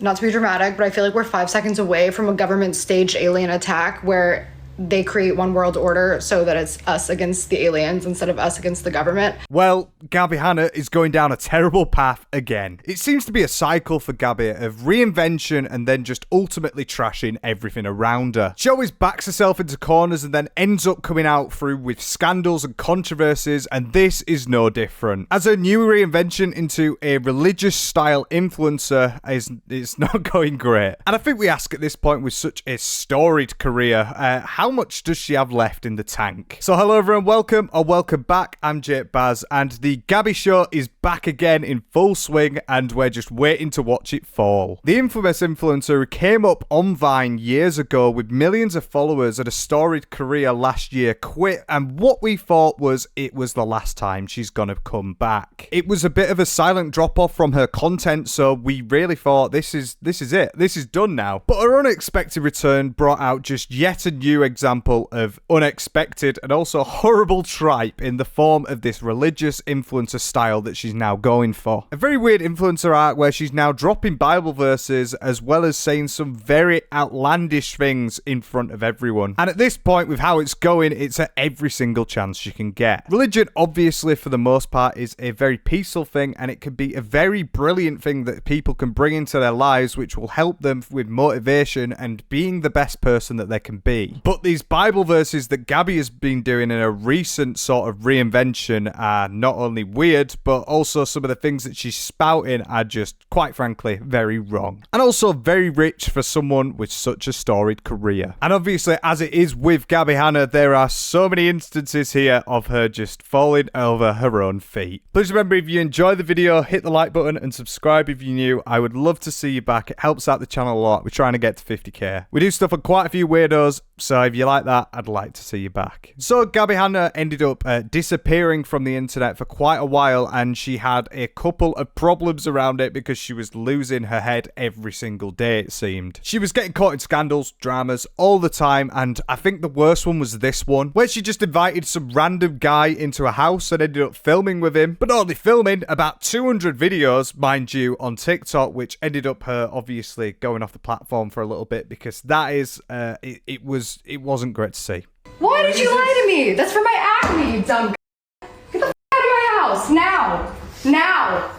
not to be dramatic, but I feel like we're 5 seconds away from a government staged alien attack where they create one world order so that it's us against the aliens instead of us against the government. Well, Gabbie Hanna is going down a terrible path again. It seems to be a cycle for Gabbie of reinvention and then just ultimately trashing everything around her. She always backs herself into corners and then ends up coming out through with scandals and controversies, and this is no different. As her new reinvention into a religious style influencer is not going great. And I think we ask at this point, with such a storied career, how much does she have left in the tank? So hello everyone, welcome back. I'm Jake Baz, and the Gabbie Show is back again in full swing, and we're just waiting to watch it fall. The infamous influencer who came up on Vine years ago with millions of followers and a storied career last year quit, and what we thought was it was the last time she's gonna come back. It was a bit of a silent drop off from her content, so we really thought this is it. This is done now. But her unexpected return brought out just yet a new example of unexpected and also horrible tripe in the form of this religious influencer style that she's now going for. A very weird influencer art where she's now dropping Bible verses as well as saying some very outlandish things in front of everyone. And at this point, with how it's going, it's at every single chance she can get. Religion, obviously, for the most part, is a very peaceful thing, and it can be a very brilliant thing that people can bring into their lives, which will help them with motivation and being the best person that they can be. But these Bible verses that Gabbie has been doing in a recent sort of reinvention are not only weird, but also some of the things that she's spouting are just, quite frankly, very wrong. And also very rich for someone with such a storied career. And obviously, as it is with Gabbie Hanna, there are so many instances here of her just falling over her own feet. Please remember, if you enjoy the video, hit the like button and subscribe if you're new. I would love to see you back. It helps out the channel a lot. We're trying to get to 50k. We do stuff on quite a few weirdos, so if you like that, I'd like to see you back. So Gabbie Hanna ended up disappearing from the internet for quite a while, and she had a couple of problems around it because she was losing her head every single day, it seemed. She was getting caught in scandals, dramas all the time, and I think the worst one was this one, where she just invited some random guy into a house and ended up filming with him, but only filming about 200 videos, mind you, on TikTok, which ended up her obviously going off the platform for a little bit because that is, it wasn't great to see. Why did you lie to me? That's for my acne, you dumb. Get the out of my house now! Now!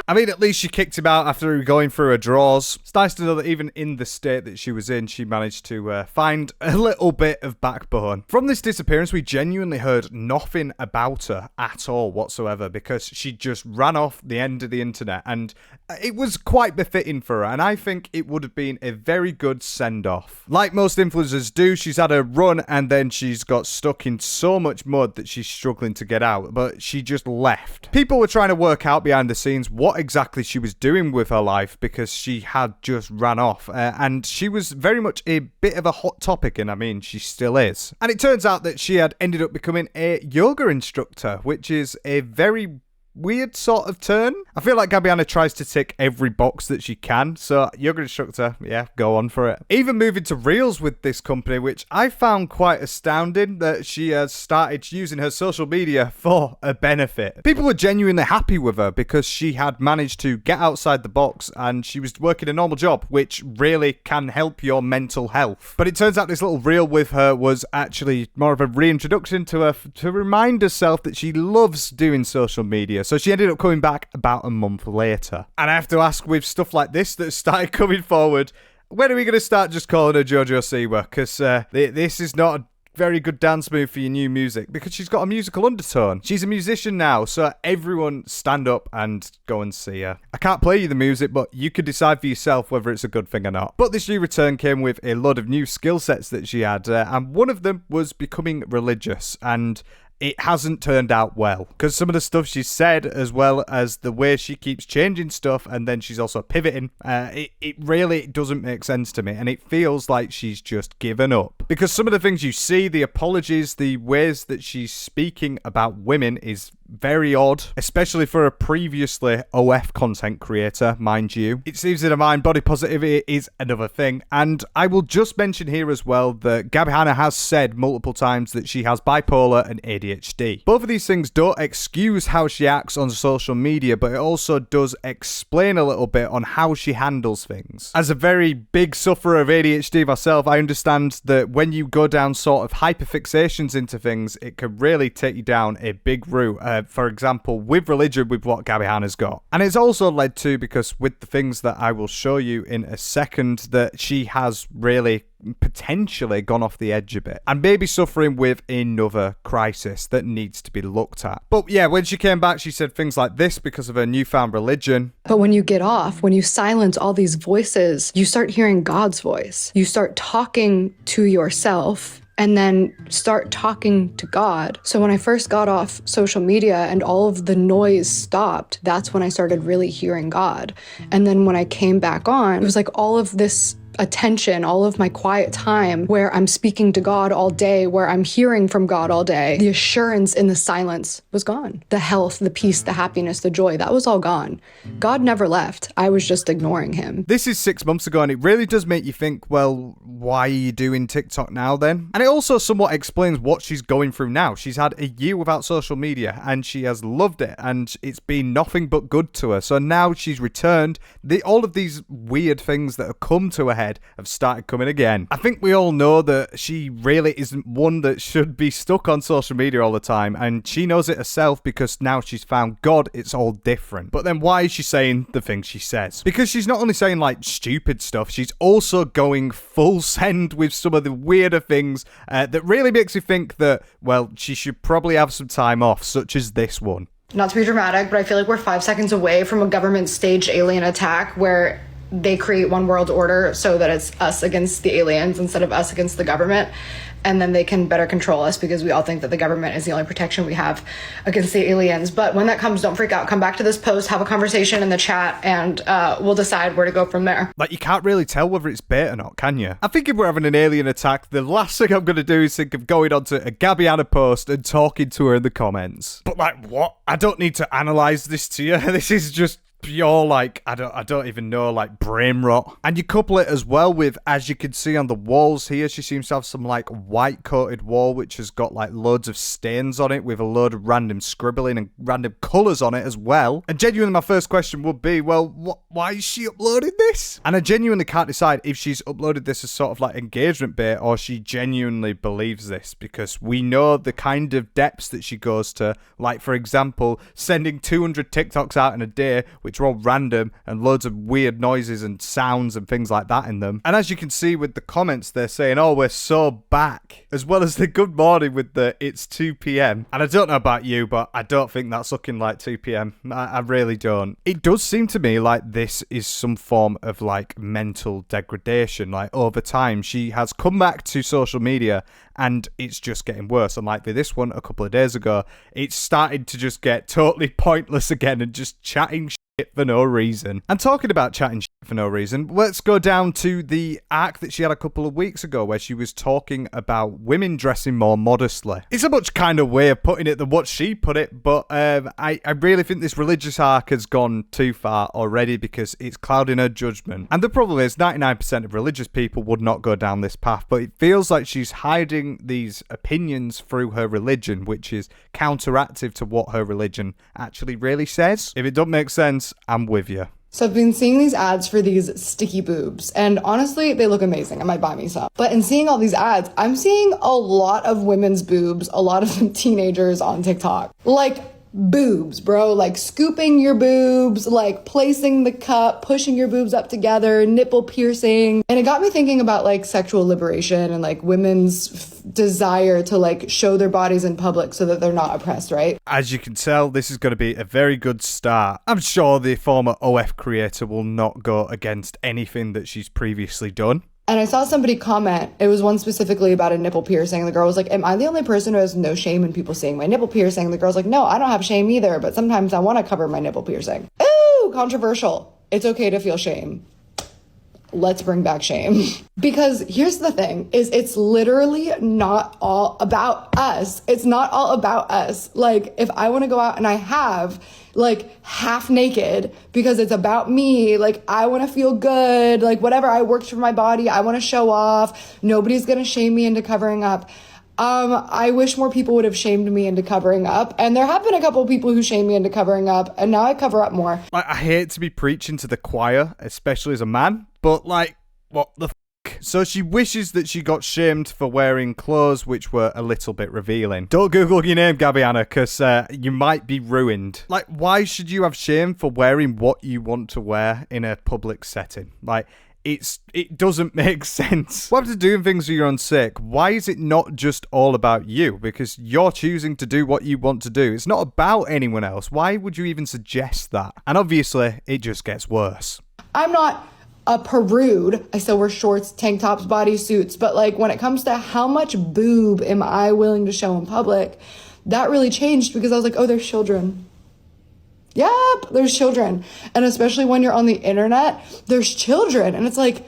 I mean, at least she kicked him out after going through her drawers. It's nice to know that even in the state that she was in, she managed to find a little bit of backbone. From this disappearance, we genuinely heard nothing about her at all whatsoever because she just ran off the end of the internet, and it was quite befitting for her, and I think it would have been a very good send-off. Like most influencers do, she's had a run and then she's got stuck in so much mud that she's struggling to get out, but she just left. People were trying to work out behind the scenes what exactly she was doing with her life because she had just ran off, and she was very much a bit of a hot topic, and I mean, she still is. And it turns out that she had ended up becoming a yoga instructor, which is a very weird sort of turn. I feel like Gabbie Hanna tries to tick every box that she can, so yoga instructor, yeah, go on for it. Even moving to Reels with this company, which I found quite astounding that she has started using her social media for a benefit. People were genuinely happy with her because she had managed to get outside the box and she was working a normal job, which really can help your mental health. But it turns out this little reel with her was actually more of a reintroduction to her to remind herself that she loves doing social media. So she ended up coming back about a month later. And I have to ask, with stuff like this that started coming forward, when are we going to start just calling her JoJo Siwa? Because this is not a very good dance move for your new music, because she's got a musical undertone. She's a musician now, so everyone stand up and go and see her. I can't play you the music, but you can decide for yourself whether it's a good thing or not. But this new return came with a lot of new skill sets that she had, and one of them was becoming religious, and it hasn't turned out well, because some of the stuff she said, as well as the way she keeps changing stuff and then she's also pivoting, it really doesn't make sense to me, and it feels like she's just given up. Because some of the things you see, the apologies, the ways that she's speaking about women is very odd, especially for a previously OF content creator, mind you. It seems in her mind body positivity is another thing, and I will just mention here as well that Gabbie Hanna has said multiple times that she has bipolar and ADHD. Both of these things don't excuse how she acts on social media, but it also does explain a little bit on how she handles things. As a very big sufferer of ADHD myself, I understand that when you go down sort of hyperfixations into things, it can really take you down a big route. For example, with religion, with what Gabbie Hanna's got. And it's also led to, because with the things that I will show you in a second, that she has really potentially gone off the edge a bit and maybe suffering with another crisis that needs to be looked at. But yeah, when she came back, she said things like this because of her newfound religion. But when you get off, when you silence all these voices, you start hearing God's voice. You start talking to yourself and then start talking to God. So when I first got off social media and all of the noise stopped, that's when I started really hearing God. And then when I came back on, it was like all of this attention, all of my quiet time where I'm speaking to God all day, where I'm hearing from God all day, the assurance in the silence was gone. The health, the peace, the happiness, the joy, that was all gone. God never left. I was just ignoring him. This is 6 months ago, and it really does make you think, well, why are you doing TikTok now then? And it also somewhat explains what she's going through now. She's had a year without social media and she has loved it, and it's been nothing but good to her. So now she's returned. All of these weird things that have come to her head have started coming again. I think we all know that she really isn't one that should be stuck on social media all the time, and she knows it herself because now she's found God, it's all different. But then why is she saying the things she says? Because she's not only saying like stupid stuff, she's also going full send with some of the weirder things that really makes you think that, well, she should probably have some time off, such as this one. Not to be dramatic, but I feel like we're 5 seconds away from a government staged alien attack where they create one world order so that it's us against the aliens instead of us against the government. And then they can better control us because we all think that the government is the only protection we have against the aliens. But when that comes, don't freak out. Come back to this post, have a conversation in the chat, and we'll decide where to go from there. Like, you can't really tell whether it's bait or not, can you? I think if we're having an alien attack, the last thing I'm going to do is think of going onto a Gabbie Hanna post and talking to her in the comments. But like, what? I don't need to analyse this to you. This is just pure, like, I don't even know, like, brain rot. And you couple it as well with, as you can see on the walls here, she seems to have some like white coated wall which has got like loads of stains on it with a load of random scribbling and random colours on it as well. And genuinely my first question would be, well, why is she uploading this? And I genuinely can't decide if she's uploaded this as sort of like engagement bait or she genuinely believes this, because we know the kind of depths that she goes to, like for example sending 200 TikToks out in a day which are all random and loads of weird noises and sounds and things like that in them. And as you can see with the comments, they're saying, oh, we're so back, as well as the good morning with the it's 2 p.m. And I don't know about you, but I don't think that's looking like 2 p.m. I really don't. It does seem to me like this is some form of like mental degradation. Like over time, she has come back to social media and it's just getting worse. And like with this one a couple of days ago, it's started to just get totally pointless again and just chatting for no reason. And talking about chatting for no reason, let's go down to the arc that she had a couple of weeks ago where she was talking about women dressing more modestly. It's a much kinder way of putting it than what she put it, but I really think this religious arc has gone too far already because it's clouding her judgment. And the problem is 99% of religious people would not go down this path, but it feels like she's hiding these opinions through her religion, which is counteractive to what her religion actually really says. If it doesn't make sense, I'm with you. So I've been seeing these ads for these sticky boobs, and honestly, they look amazing. I might buy me some. But in seeing all these ads, I'm seeing a lot of women's boobs, a lot of them teenagers on TikTok. Like, boobs, bro. Like scooping your boobs, like placing the cup, pushing your boobs up together, nipple piercing. And it got me thinking about like sexual liberation and like women's desire to like show their bodies in public so that they're not oppressed, right? As you can tell, this is going to be a very good start. I'm sure the former OF creator will not go against anything that she's previously done. And I saw somebody comment, it was one specifically about a nipple piercing. The girl was like, am I the only person who has no shame in people seeing my nipple piercing? And the girl's like, no, I don't have shame either, but sometimes I want to cover my nipple piercing. Ooh, controversial. It's okay to feel shame. let's bring back shame. Because here's the thing, is it's literally not all about us. It's not all about us. Like, if I want to go out and I have like half naked because it's about me, like I want to feel good, like whatever, I worked for my body, I want to show off, nobody's going to shame me into covering up. I wish more people would have shamed me into covering up. And there have been a couple of people who shamed me into covering up, and now I cover up more. I hate to be preaching to the choir, especially as a man, but like, what the f***? So she wishes that she got shamed for wearing clothes which were a little bit revealing. Don't Google your name, Gabbie Hanna, because you might be ruined. Like, why should you have shame for wearing what you want to wear in a public setting? Like, it doesn't make sense. What happens to doing things for your own sake? Why is it not just all about you? Because you're choosing to do what you want to do. It's not about anyone else. Why would you even suggest that? And obviously, it just gets worse. I'm not a prude. I still wear shorts, tank tops, bodysuits. But like, when it comes to how much boob am I willing to show in public, that really changed because I was like, oh, there's children. Yep, there's children. And especially when you're on the internet, there's children. And it's like,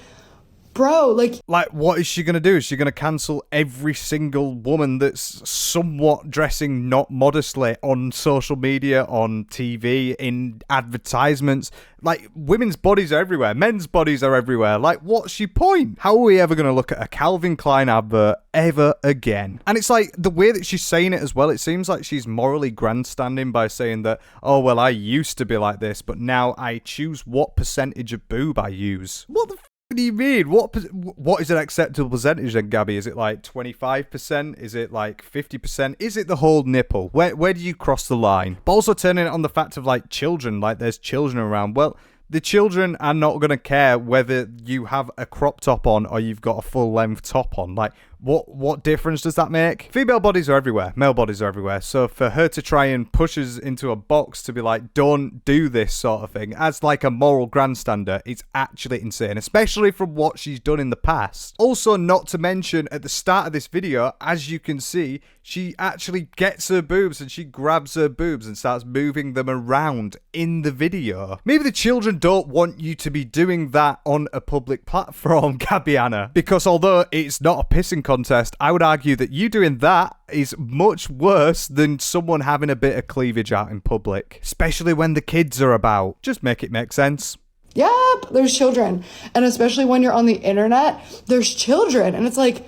bro, like, what is she going to do? Is she going to cancel every single woman that's somewhat dressing not modestly on social media, on TV, in advertisements? Like, women's bodies are everywhere. Men's bodies are everywhere. Like, what's your point? How are we ever going to look at a Calvin Klein advert ever again? And it's like, the way that she's saying it as well, it seems like she's morally grandstanding by saying that, oh, well, I used to be like this, but now I choose what percentage of boob I use. What the do you mean? What is an acceptable percentage then, Gabbie? Is it like 25%? Is it like 50%? Is it the whole nipple? Where do you cross the line? But also turning it on the fact of like children, like there's children around. Well, the children are not going to care whether you have a crop top on or you've got a full length top on. Like, what difference does that make? Female bodies are everywhere. Male bodies are everywhere. So for her to try and push us into a box to be like, don't do this sort of thing, as like a moral grandstander, it's actually insane, especially from what she's done in the past. Also, not to mention, at the start of this video, as you can see, she actually gets her boobs and she grabs her boobs and starts moving them around in the video. Maybe the children don't want you to be doing that on a public platform, Gabbie Hanna, because although it's not a pissing contest, I would argue that you doing that is much worse than someone having a bit of cleavage out in public, especially when the kids are about. Just make it make sense. Yep, there's children. And especially when you're on the internet, there's children. And it's like,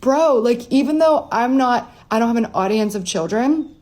bro, like, even though I don't have an audience of children,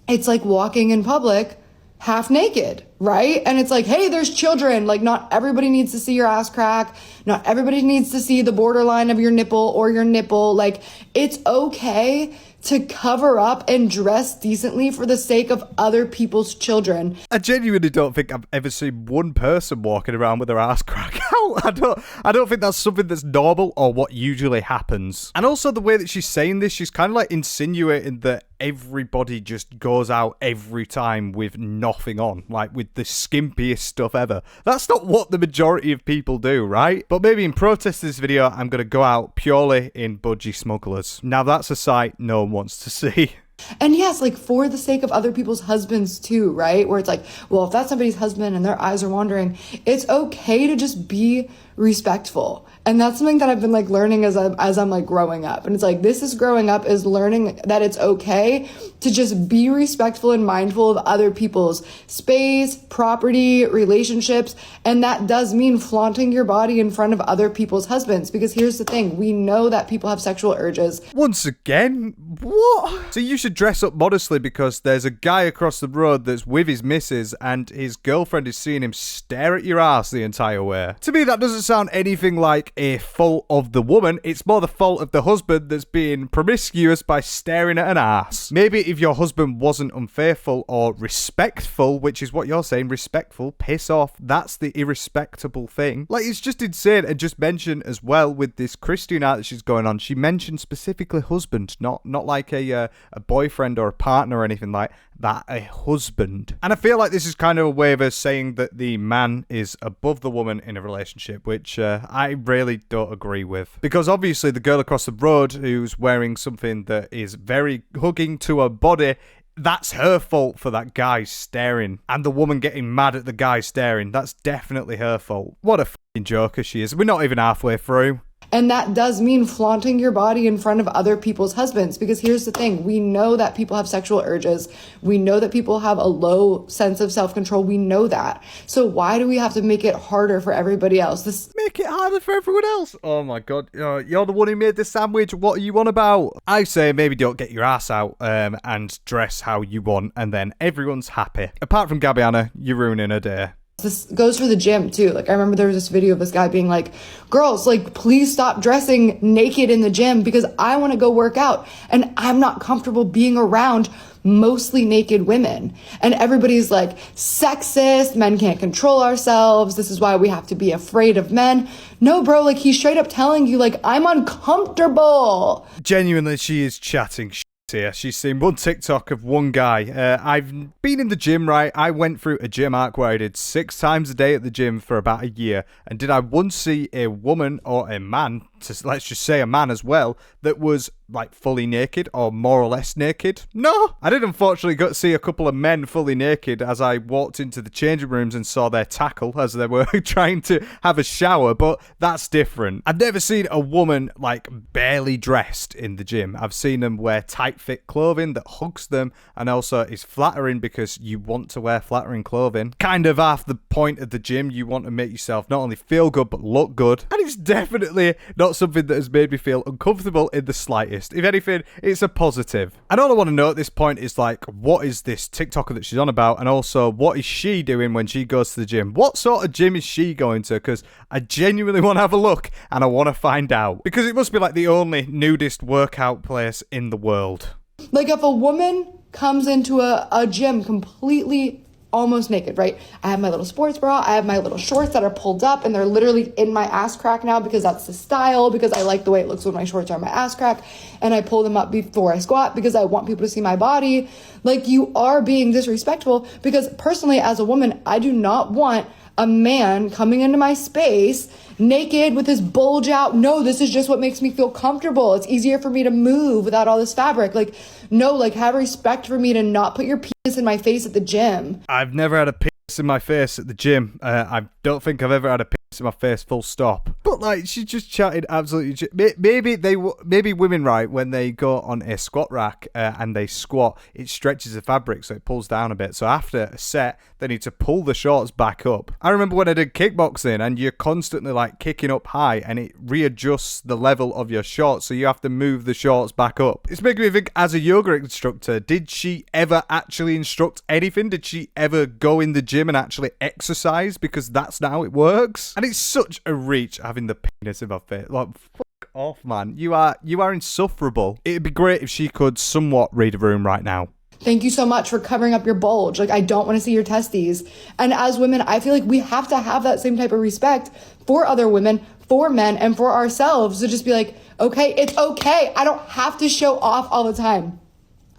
it's like walking in public half naked, right? And it's like, hey, there's children. Like, not everybody needs to see your ass crack. Not everybody needs to see the borderline of your nipple or your nipple. Like, it's okay to cover up and dress decently for the sake of other people's children. I genuinely don't think I've ever seen one person walking around with their ass crack out. I don't think that's something that's normal or what usually happens. And also the way that she's saying this, she's kind of like insinuating that everybody just goes out every time with nothing on, like with the skimpiest stuff ever. That's not what the majority of people do, right? But maybe in protest to this video, I'm going to go out purely in budgie smugglers. Now that's a sight no one wants to see. And yes, like for the sake of other people's husbands too, right? Where it's like, well, if that's somebody's husband and their eyes are wandering, it's okay to just be respectful. And that's something that I've been like learning as I'm like growing up. And it's like, this is growing up, is learning that it's okay to just be respectful and mindful of other people's space, property, relationships. And that does mean flaunting your body in front of other people's husbands. Because here's the thing, we know that people have sexual urges. Once again, what? So you should dress up modestly because there's a guy across the road that's with his missus and his girlfriend is seeing him stare at your ass the entire way. To me, that doesn't sound anything like a fault of the woman. It's more the fault of the husband that's being promiscuous by staring at an ass. Maybe if your husband wasn't unfaithful or respectful, which is what you're saying, respectful, piss off, that's the irrespectable thing. Like, it's just insane. And just mention as well with this Christian art that she's going on, she mentioned specifically husband, not like a boyfriend or a partner or anything like that, a husband. And I feel like this is kind of a way of her saying that the man is above the woman in a relationship, which I really don't agree with. Because obviously the girl across the road who's wearing something that is very hugging to her body, that's her fault for that guy staring. And the woman getting mad at the guy staring, that's definitely her fault. What a joker she is. We're not even halfway through. And that does mean flaunting your body in front of other people's husbands. Because here's the thing. We know that people have sexual urges. We know that people have a low sense of self-control. We know that. So why do we have to make it harder for everybody else? Make it harder for everyone else? Oh my God. You're the one who made the sandwich. What are you on about? I say maybe don't get your ass out and dress how you want. And then everyone's happy. Apart from Gabbie Hanna, you're ruining her day. This goes for the gym too. Like I remember there was this video of this guy being like, girls, like please stop dressing naked in the gym because I want to go work out and I'm not comfortable being around mostly naked women. And everybody's like, sexist, men can't control ourselves. This is why we have to be afraid of men. No, bro, like he's straight up telling you like, I'm uncomfortable. Genuinely, she is chatting here. She's seen one TikTok of one guy. I've been in the gym, right? I went through a gym arc where I did 6 times a day at the gym for about a year. And did I once see a woman or a man, let's just say a man as well, that was like fully naked or more or less naked? No, I did unfortunately get to see a couple of men fully naked as I walked into the changing rooms and saw their tackle as they were trying to have a shower, but that's different. I've never seen a woman like barely dressed in the gym. I've seen them wear tight fit clothing that hugs them and also is flattering because you want to wear flattering clothing. Kind of half the point of the gym. You want to make yourself not only feel good but look good, and it's definitely not something that has made me feel uncomfortable in the slightest. If anything, it's a positive. And all I want to know at this point is like, what is this TikToker that she's on about? And also, what is she doing when she goes to the gym? What sort of gym is she going to? Because I genuinely want to have a look and I want to find out. Because it must be like the only nudist workout place in the world. Like if a woman comes into a gym completely almost naked, right? I have my little sports bra, I have my little shorts that are pulled up and they're literally in my ass crack now because that's the style, because I like the way it looks when my shorts are in my ass crack, and I pull them up before I squat because I want people to see my body. Like you are being disrespectful, because personally as a woman, I do not want a man coming into my space naked with his bulge out. No, this is just what makes me feel comfortable. It's easier for me to move without all this fabric. Like, no, like have respect for me to not put your penis in my face at the gym. I've never had a penis in my face at the gym. I don't think I've ever had a penis in my face, full stop. But like, she just chatted absolutely. Maybe women, right, when they go on a squat rack and they squat, it stretches the fabric so it pulls down a bit. So after a set, they need to pull the shorts back up. I remember when I did kickboxing and you're constantly like kicking up high and it readjusts the level of your shorts, so you have to move the shorts back up. It's making me think, as a yoga instructor, did she ever actually instruct anything? Did she ever go in the gym and actually exercise? Because that's not how it works. And it's such a reach having the penis in my face. Like, fuck off, man. You are insufferable. It'd be great if she could somewhat read a room right now. Thank you so much for covering up your bulge. Like, I don't want to see your testes. And as women, I feel like we have to have that same type of respect for other women, for men, and for ourselves, to just be like, okay, it's okay. I don't have to show off all the time.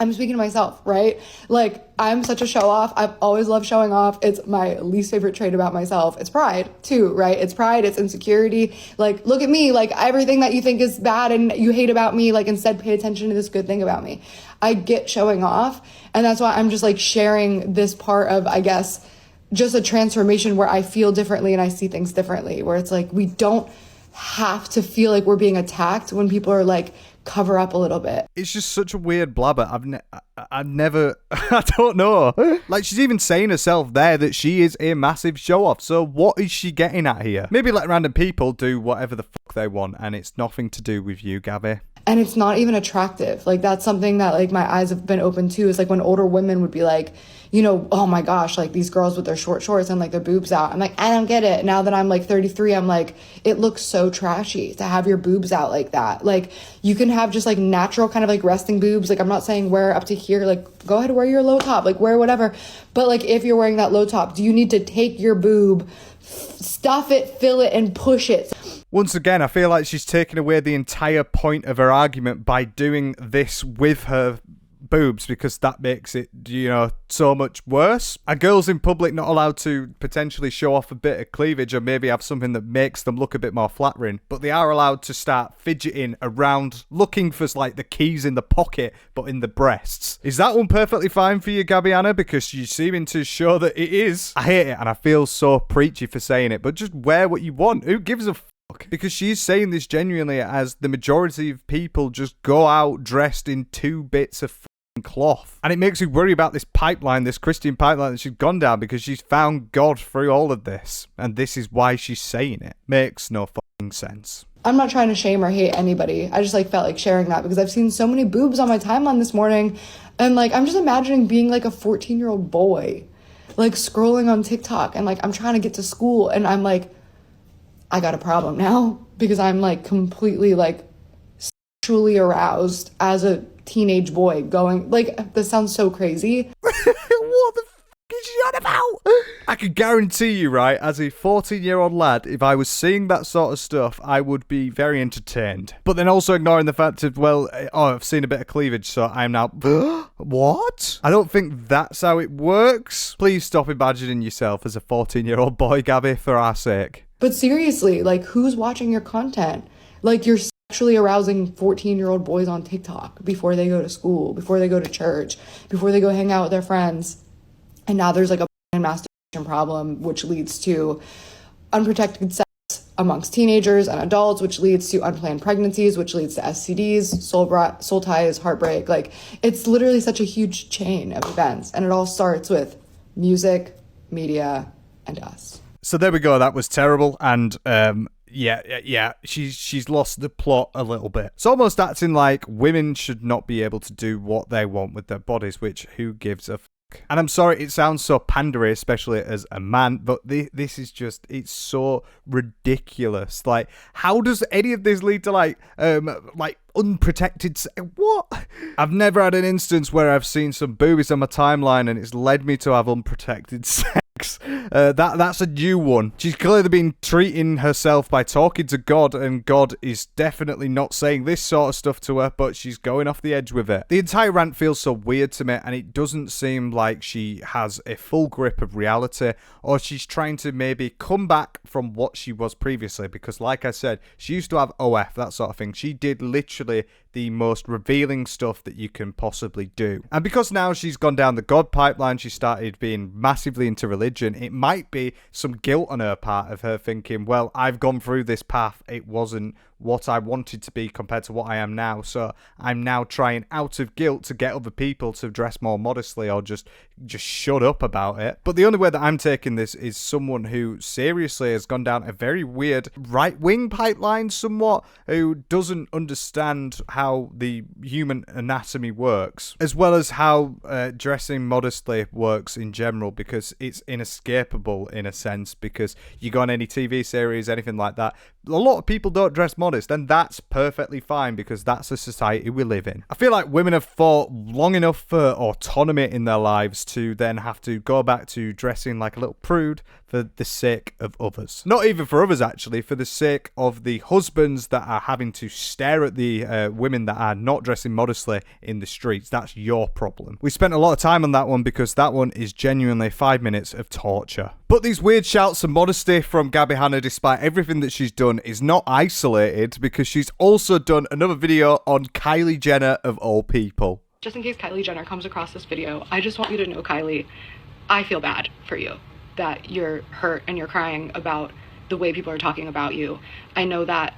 I'm speaking to myself, right? Like, I'm such a show off. I've always loved showing off. It's my least favorite trait about myself. It's pride too, right? It's pride, it's insecurity. Like, look at me, like everything that you think is bad and you hate about me, like instead pay attention to this good thing about me. I get showing off. And that's why I'm just like sharing this part of, I guess, just a transformation where I feel differently and I see things differently, where it's like, we don't have to feel like we're being attacked when people are like, cover up a little bit. It's just such a weird blabber. I've never, I don't know. Like, she's even saying herself there that she is a massive show-off. So what is she getting at here? Maybe let random people do whatever the fuck they want, and it's nothing to do with you, Gabbie. And it's not even attractive. Like, that's something that like my eyes have been open to, is like when older women would be like, you know, oh my gosh, like these girls with their short shorts and like their boobs out. I'm like, I don't get it. Now that I'm like 33, I'm like, it looks so trashy to have your boobs out like that. Like, you can have just like natural kind of like resting boobs. Like, I'm not saying wear up to here, like go ahead, wear your low top, like wear whatever. But like, if you're wearing that low top, do you need to take your boob, stuff it, fill it, and push it? Once again, I feel like she's taking away the entire point of her argument by doing this with her boobs because that makes it, so much worse? Are girls in public not allowed to potentially show off a bit of cleavage or maybe have something that makes them look a bit more flattering, but they are allowed to start fidgeting around looking for like the keys in the pocket but in the breasts? Is that one perfectly fine for you, Gabbie Hanna? Because you seeming to show that it is. I hate it and I feel so preachy for saying it, but just wear what you want. Who gives a fuck? Because she's saying this genuinely as the majority of people just go out dressed in 2 bits of cloth. And it makes me worry about this pipeline, this Christian pipeline that she's gone down, because she's found God through all of this. And this is why she's saying it. Makes no fucking sense. I'm not trying to shame or hate anybody. I just felt like sharing that because I've seen so many boobs on my timeline this morning. And I'm just imagining being like a 14-year-old boy, scrolling on TikTok and I'm trying to get to school. And I'm I got a problem now because I'm completely sexually aroused as a teenage boy going, this sounds so crazy. What the fuck is she on about? I can guarantee you, right, as a 14-year-old lad, if I was seeing that sort of stuff, I would be very entertained. But then also ignoring the fact of, I've seen a bit of cleavage, so I'm now, what? I don't think that's how it works. Please stop imagining yourself as a 14-year-old boy, Gabbie, for our sake. But seriously, who's watching your content? You're sexually arousing 14-year-old boys on TikTok before they go to school, before they go to church, before they go hang out with their friends. And now there's a masturbation problem, which leads to unprotected sex amongst teenagers and adults, which leads to unplanned pregnancies, which leads to STDs, soul ties, heartbreak. It's literally such a huge chain of events. And it all starts with music, media, and us. So there we go. That was terrible. And yeah. She's lost the plot a little bit. It's almost acting like women should not be able to do what they want with their bodies, which who gives a fuck? And I'm sorry, it sounds so pandery, especially as a man, but this is just, it's so ridiculous. How does any of this lead to unprotected what? I've never had an instance where I've seen some boobies on my timeline and it's led me to have unprotected sex. That's a new one. She's clearly been treating herself by talking to God, and God is definitely not saying this sort of stuff to her, but she's going off the edge with it. The entire rant feels so weird to me, and it doesn't seem like she has a full grip of reality, or she's trying to maybe come back from what she was previously, because like I said, she used to have OF, that sort of thing. She did literally the most revealing stuff that you can possibly do. And because now she's gone down the God pipeline, she started being massively into religion, it might be some guilt on her part of her thinking, well, I've gone through this path, it wasn't what I wanted to be compared to what I am now, so I'm now trying out of guilt to get other people to dress more modestly or just shut up about it. But the only way that I'm taking this is someone who seriously has gone down a very weird right-wing pipeline somewhat, who doesn't understand how the human anatomy works, as well as how dressing modestly works in general, because it's inescapable in a sense, because you go on any TV series, anything like that, a lot of people don't dress modest, and that's perfectly fine because that's the society we live in. I feel like women have fought long enough for autonomy in their lives to then have to go back to dressing like a little prude for the sake of others. Not even for others, actually, for the sake of the husbands that are having to stare at the women that are not dressing modestly in the streets. That's your problem. We spent a lot of time on that one because that one is genuinely 5 minutes of torture. But these weird shouts of modesty from Gabbie Hanna, despite everything that she's done, is not isolated, because she's also done another video on Kylie Jenner, of all people. Just in case Kylie Jenner comes across this video, I just want you to know, Kylie, I feel bad for you, that you're hurt and you're crying about the way people are talking about you. I know that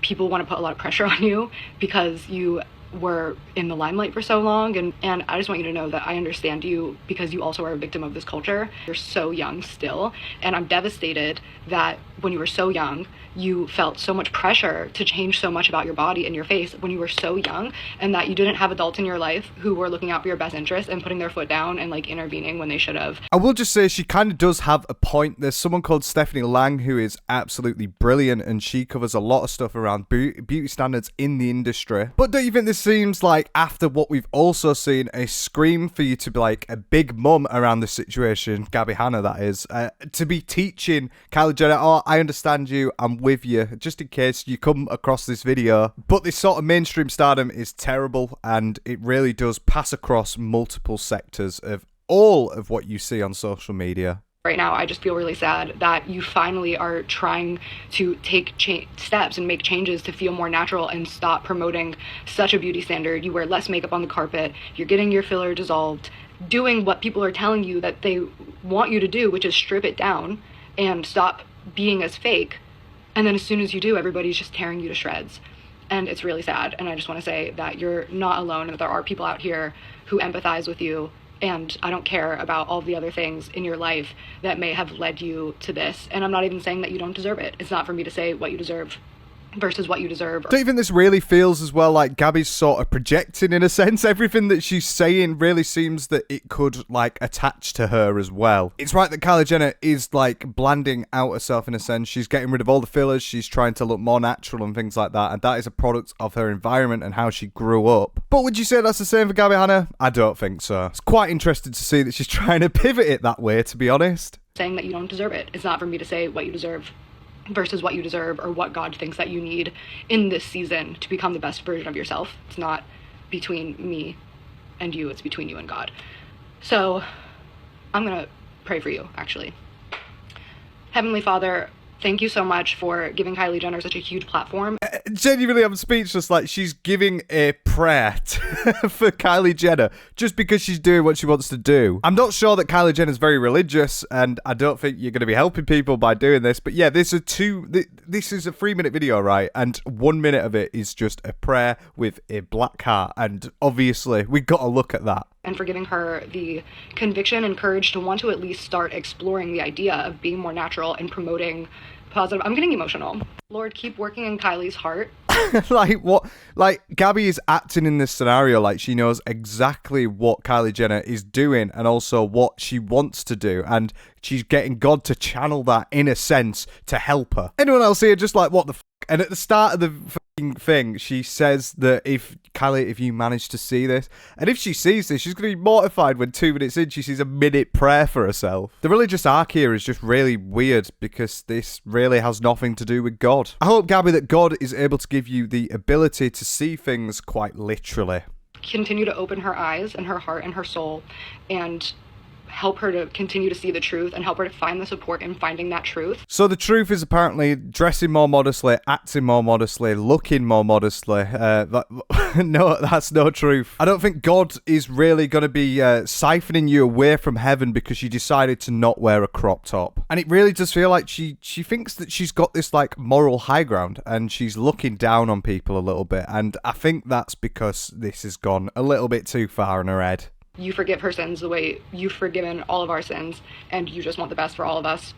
people want to put a lot of pressure on you because you were in the limelight for so long, and I just want you to know that I understand you because you also are a victim of this culture. You're so young still, and I'm devastated that when you were so young, you felt so much pressure to change so much about your body and your face when you were so young, and that you didn't have adults in your life who were looking out for your best interest and putting their foot down and intervening when they should have. I will just say she kind of does have a point. There's someone called Stephanie Lang who is absolutely brilliant, and she covers a lot of stuff around beauty standards in the industry. But don't you think this just seems like, after what we've also seen, a scream for you to be like a big mum around this situation, Gabbie Hanna that is, to be teaching Kylie Jenner, oh, I understand you, I'm with you, just in case you come across this video. But this sort of mainstream stardom is terrible, and it really does pass across multiple sectors of all of what you see on social media. Right now, I just feel really sad that you finally are trying to take steps and make changes to feel more natural and stop promoting such a beauty standard. You wear less makeup on the carpet, you're getting your filler dissolved, doing what people are telling you that they want you to do, which is strip it down and stop being as fake. And then as soon as you do, everybody's just tearing you to shreds. And it's really sad. And I just want to say that you're not alone and that there are people out here who empathize with you. And I don't care about all the other things in your life that may have led you to this. And I'm not even saying that you don't deserve it. It's not for me to say what you deserve versus what you deserve. Don't you think this really feels as well like Gabbie's sort of projecting, in a sense? Everything that she's saying really seems that it could like attach to her as well. It's right that Kylie Jenner is like blanding out herself in a sense. She's getting rid of all the fillers. She's trying to look more natural and things like that. And that is a product of her environment and how she grew up. But would you say that's the same for Gabbie Hanna? I don't think so. It's quite interesting to see that she's trying to pivot it that way, to be honest. Saying that you don't deserve it. It's not for me to say what you deserve versus what you deserve or what God thinks that you need in this season to become the best version of yourself. It's not between me and you, it's between you and God. So I'm gonna pray for you, actually. Heavenly Father, thank you so much for giving Kylie Jenner such a huge platform. Genuinely, I'm speechless. Like, she's giving a prayer for Kylie Jenner just because she's doing what she wants to do. I'm not sure that Kylie Jenner's very religious, and I don't think you're going to be helping people by doing this. But yeah, this is a 3-minute video, right? And 1 minute of it is just a prayer with a black heart. And obviously, we got to look at that. And for giving her the conviction and courage to want to at least start exploring the idea of being more natural and promoting positive. I'm getting emotional. Lord, keep working in Kylie's heart. Like, what? Like, Gabbie is acting in this scenario like she knows exactly what Kylie Jenner is doing and also what she wants to do. And she's getting God to channel that, in a sense, to help her. Anyone else here just like, what the f***? And at the start of the fucking thing, she says that if you manage to see this, and if she sees this, she's going to be mortified when 2 minutes in she sees a minute prayer for herself. The religious arc here is just really weird because this really has nothing to do with God. I hope, Gabbie, that God is able to give you the ability to see things quite literally. Continue to open her eyes and her heart and her soul and help her to continue to see the truth and help her to find the support in finding that truth. So the truth is apparently dressing more modestly, acting more modestly, looking more modestly. No, that's no truth. I don't think God is really going to be siphoning you away from heaven because you decided to not wear a crop top. And it really does feel like she thinks that she's got this like moral high ground and she's looking down on people a little bit. And I think that's because this has gone a little bit too far in her head. You forgive her sins the way you've forgiven all of our sins, and you just want the best for all of us.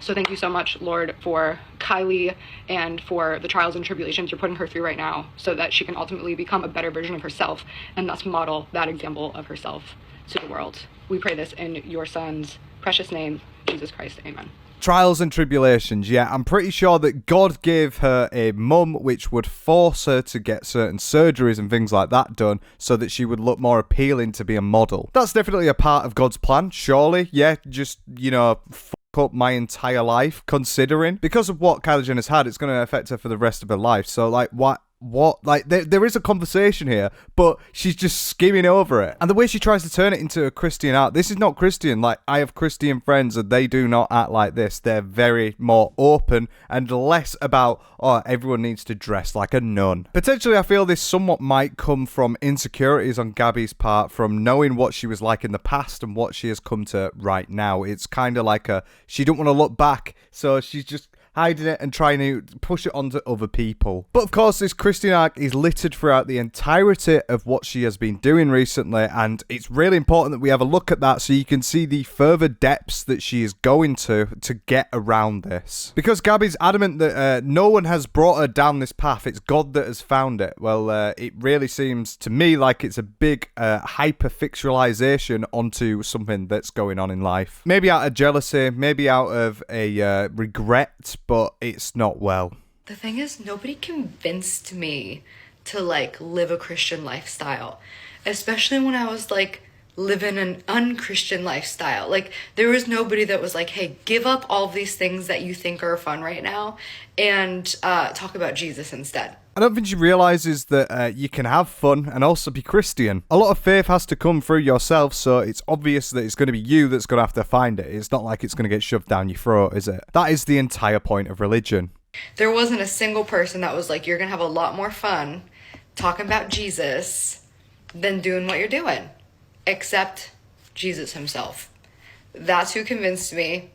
So thank you so much, Lord, for Kylie and for the trials and tribulations you're putting her through right now so that she can ultimately become a better version of herself and thus model that example of herself to the world. We pray this in your son's precious name, Jesus Christ. Amen. Trials and tribulations, yeah. I'm pretty sure that God gave her a mum which would force her to get certain surgeries and things like that done so that she would look more appealing to be a model. That's definitely a part of God's plan, surely. Yeah, just, fuck up my entire life, considering. Because of what Kylie Jenner's had, it's going to affect her for the rest of her life. So, like, what? Like, there is a conversation here, but she's just skimming over it. And the way she tries to turn it into a Christian art, this is not Christian. Like, I have Christian friends and they do not act like this. They're very more open and less about, oh, everyone needs to dress like a nun. Potentially, I feel this somewhat might come from insecurities on Gabbie's part, from knowing what she was like in the past and what she has come to right now. It's kind of like she don't want to look back, so she's just hiding it and trying to push it onto other people. But of course, this Christian arc is littered throughout the entirety of what she has been doing recently, and it's really important that we have a look at that so you can see the further depths that she is going to get around this. Because Gabbie's adamant that no one has brought her down this path, it's God that has found it. Well, it really seems to me like it's a big hyper-fictionalization onto something that's going on in life. Maybe out of jealousy, maybe out of a regret, but it's not well. The thing is, nobody convinced me to like live a Christian lifestyle, especially when I was like living an unchristian lifestyle. Like there was nobody that was like, hey, give up all of these things that you think are fun right now and talk about Jesus instead. I don't think she realises that you can have fun and also be Christian. A lot of faith has to come through yourself, so it's obvious that it's going to be you that's going to have to find it. It's not like it's going to get shoved down your throat, is it? That is the entire point of religion. There wasn't a single person that was like, you're going to have a lot more fun talking about Jesus than doing what you're doing, except Jesus himself. That's who convinced me.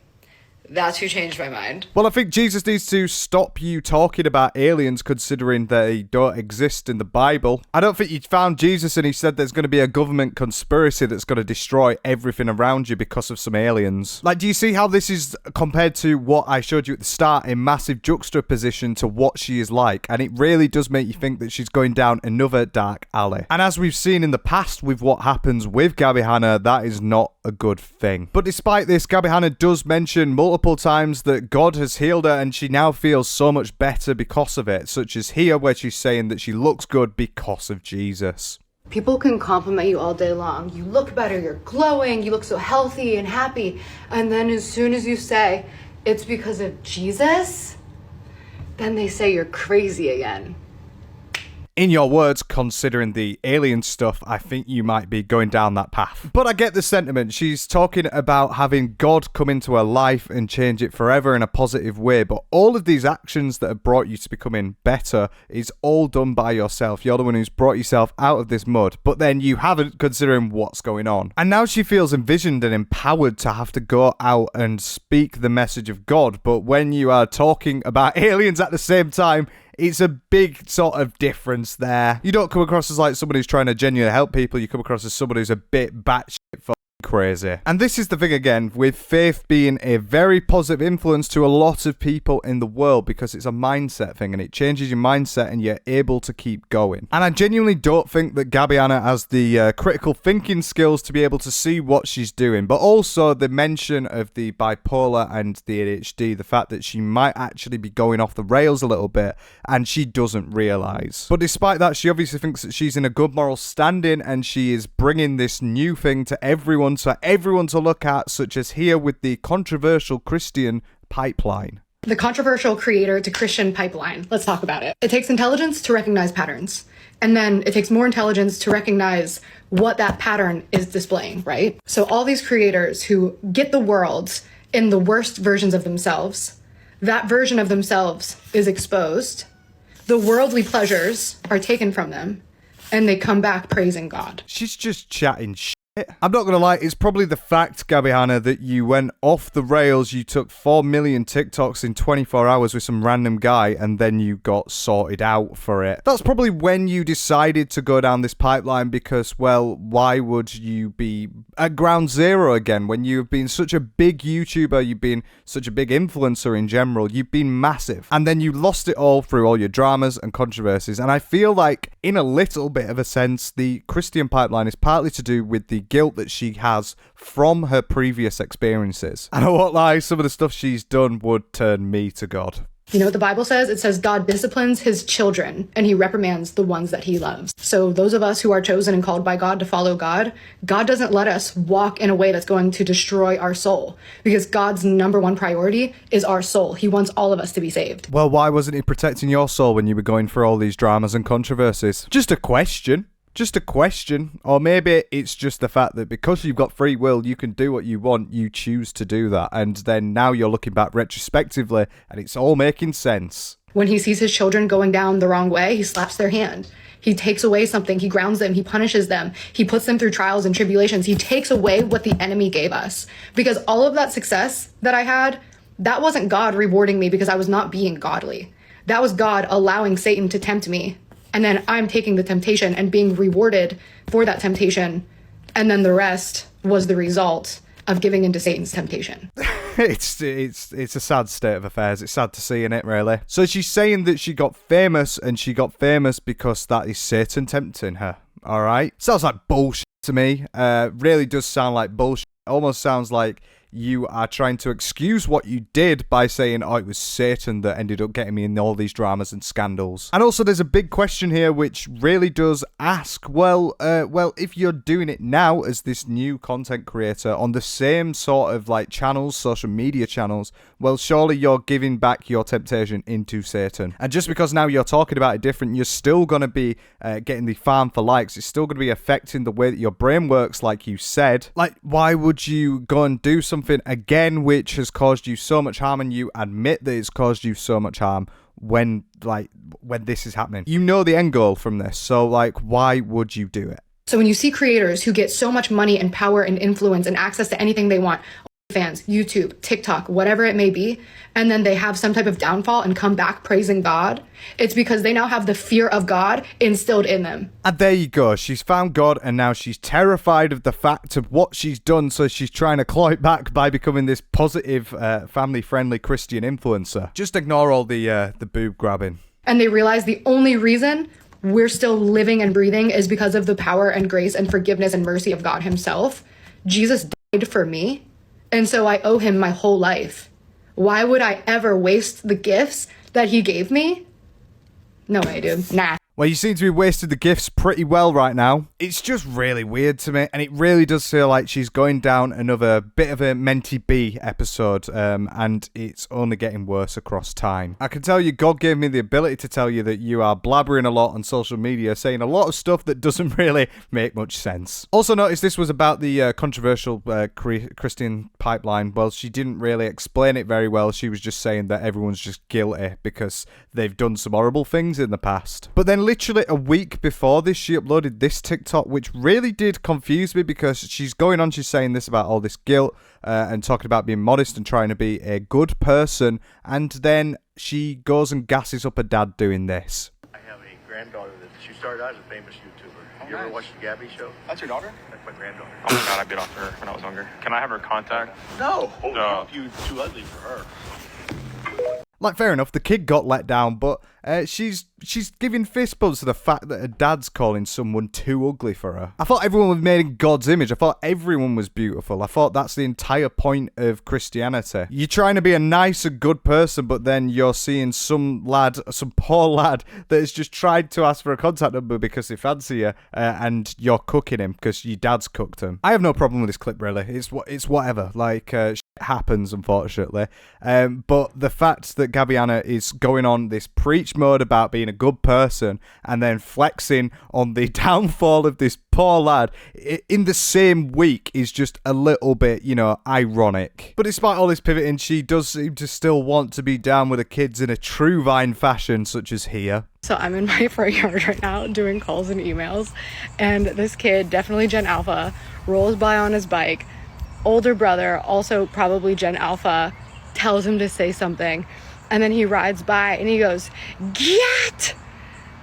That's who changed my mind. Well, I think Jesus needs to stop you talking about aliens considering they don't exist in the Bible. I don't think you found Jesus and he said there's going to be a government conspiracy that's going to destroy everything around you because of some aliens. Like, do you see how this is compared to what I showed you at the start in massive juxtaposition to what she is like? And it really does make you think that she's going down another dark alley. And as we've seen in the past with what happens with Gabbie Hanna, that is not a good thing. But despite this, Gabbie Hanna does mention multiple times that God has healed her and she now feels so much better because of it, such as here where she's saying that she looks good because of Jesus. People can compliment you all day long. You look better, you're glowing, you look so healthy and happy. And then as soon as you say, it's because of Jesus, then they say you're crazy again. In your words, considering the alien stuff, I think you might be going down that path. But I get the sentiment. She's talking about having God come into her life and change it forever in a positive way. But all of these actions that have brought you to becoming better is all done by yourself. You're the one who's brought yourself out of this mud. But then you haven't, considering what's going on. And now she feels envisioned and empowered to have to go out and speak the message of God. But when you are talking about aliens at the same time, it's a big sort of difference there. You don't come across as like somebody who's trying to genuinely help people. You come across as somebody who's a bit batshit fucking crazy. And this is the thing again, with faith being a very positive influence to a lot of people in the world because it's a mindset thing and it changes your mindset and you're able to keep going. And I genuinely don't think that Gabbie Hanna has the critical thinking skills to be able to see what she's doing. But also the mention of the bipolar and the ADHD, the fact that she might actually be going off the rails a little bit and she doesn't realise. But despite that, she obviously thinks that she's in a good moral standing and she is bringing this new thing to everyone, so everyone to look at, such as here with the controversial Christian pipeline. The controversial creator to Christian pipeline. Let's talk about it. It takes intelligence to recognize patterns. And then it takes more intelligence to recognize what that pattern is displaying, right? So all these creators who get the world in the worst versions of themselves, that version of themselves is exposed. The worldly pleasures are taken from them, and they come back praising God. She's just chatting shit. I'm not going to lie, it's probably the fact, Gabbie Hanna, that you went off the rails, you took 4 million TikToks in 24 hours with some random guy, and then you got sorted out for it. That's probably when you decided to go down this pipeline because, well, why would you be at ground zero again when you've been such a big YouTuber, you've been such a big influencer in general, you've been massive, and then you lost it all through all your dramas and controversies. And I feel like, in a little bit of a sense, the Christian pipeline is partly to do with the guilt that she has from her previous experiences. And I won't lie, some of the stuff she's done would turn me to God. You know what the Bible says? It says God disciplines his children and he reprimands the ones that he loves. So those of us who are chosen and called by God to follow God, God doesn't let us walk in a way that's going to destroy our soul because God's number one priority is our soul. He wants all of us to be saved. Well, why wasn't he protecting your soul when you were going through all these dramas and controversies? Just a question. Just a question. Or maybe it's just the fact that because you've got free will, you can do what you want, you choose to do that. And then now you're looking back retrospectively and it's all making sense. When he sees his children going down the wrong way, he slaps their hand. He takes away something. He grounds them. He punishes them. He puts them through trials and tribulations. He takes away what the enemy gave us. Because all of that success that I had, that wasn't God rewarding me because I was not being godly. That was God allowing Satan to tempt me. And then I'm taking the temptation and being rewarded for that temptation. And then the rest was the result of giving into Satan's temptation. It's a sad state of affairs. It's sad to see, innit, really? So she's saying that she got famous, and she got famous because that is Satan tempting her. All right? Sounds like bullshit to me. Really does sound like bullshit. Almost sounds like you are trying to excuse what you did by saying, oh, it was Satan that ended up getting me in all these dramas and scandals. And also there's a big question here which really does ask, well, if you're doing it now as this new content creator on the same sort of like channels, social media channels, well, surely you're giving back your temptation into Satan. And just because now you're talking about it different, you're still going to be getting the farm for likes. It's still going to be affecting the way that your brain works, like you said. Like, why would you go and do something again which has caused you so much harm, and you admit that it's caused you so much harm when this is happening? You know the end goal from this, so like, why would you do it? So when you see creators who get so much money and power and influence and access to anything they want, fans, YouTube, TikTok, whatever it may be, and then they have some type of downfall and come back praising God, it's because they now have the fear of God instilled in them. And there you go. She's found God, and now she's terrified of the fact of what she's done, so she's trying to claw it back by becoming this positive, family-friendly Christian influencer. Just ignore all the boob grabbing. And they realize the only reason we're still living and breathing is because of the power and grace and forgiveness and mercy of God himself. Jesus died for me. And so I owe him my whole life. Why would I ever waste the gifts that he gave me? No way, dude. Nah. Well, you seem to be wasting the gifts pretty well right now. It's just really weird to me, and it really does feel like she's going down another bit of a Mentee B episode, and it's only getting worse across time. I can tell you, God gave me the ability to tell you that you are blabbering a lot on social media, saying a lot of stuff that doesn't really make much sense. Also notice this was about the controversial Christian pipeline. Well, she didn't really explain it very well. She was just saying that everyone's just guilty because they've done some horrible things in the past. But then literally a week before this, she uploaded this TikTok, which really did confuse me, because she's saying this about all this guilt and talking about being modest and trying to be a good person, and then she goes and gasses up her dad doing this. I have a granddaughter that she started out as a famous YouTuber. You ever watched the Gabbie show? That's your daughter? That's my granddaughter. Oh my god, I bit off her when I was younger. Can I have her contact? No! No. You're too ugly for her. Like, fair enough, the kid got let down, but she's giving fist bumps to the fact that her dad's calling someone too ugly for her. I thought everyone was made in God's image. I thought everyone was beautiful. I thought that's the entire point of Christianity. You're trying to be a nice and good person, but then you're seeing some poor lad that has just tried to ask for a contact number because they fancy you, and you're cooking him because your dad's cooked him. I have no problem with this clip, really. It's whatever. Like, shit happens, unfortunately. But the fact that Gabbie Hanna is going on this preach mode about being a good person and then flexing on the downfall of this poor lad in the same week is just a little bit, ironic. But despite all this pivoting, she does seem to still want to be down with the kids in a true Vine fashion, such as here. So I'm in my front yard right now doing calls and emails, and this kid, definitely Gen Alpha, rolls by on his bike. Older brother, also probably Gen Alpha, tells him to say something, and then he rides by and he goes, "Get!"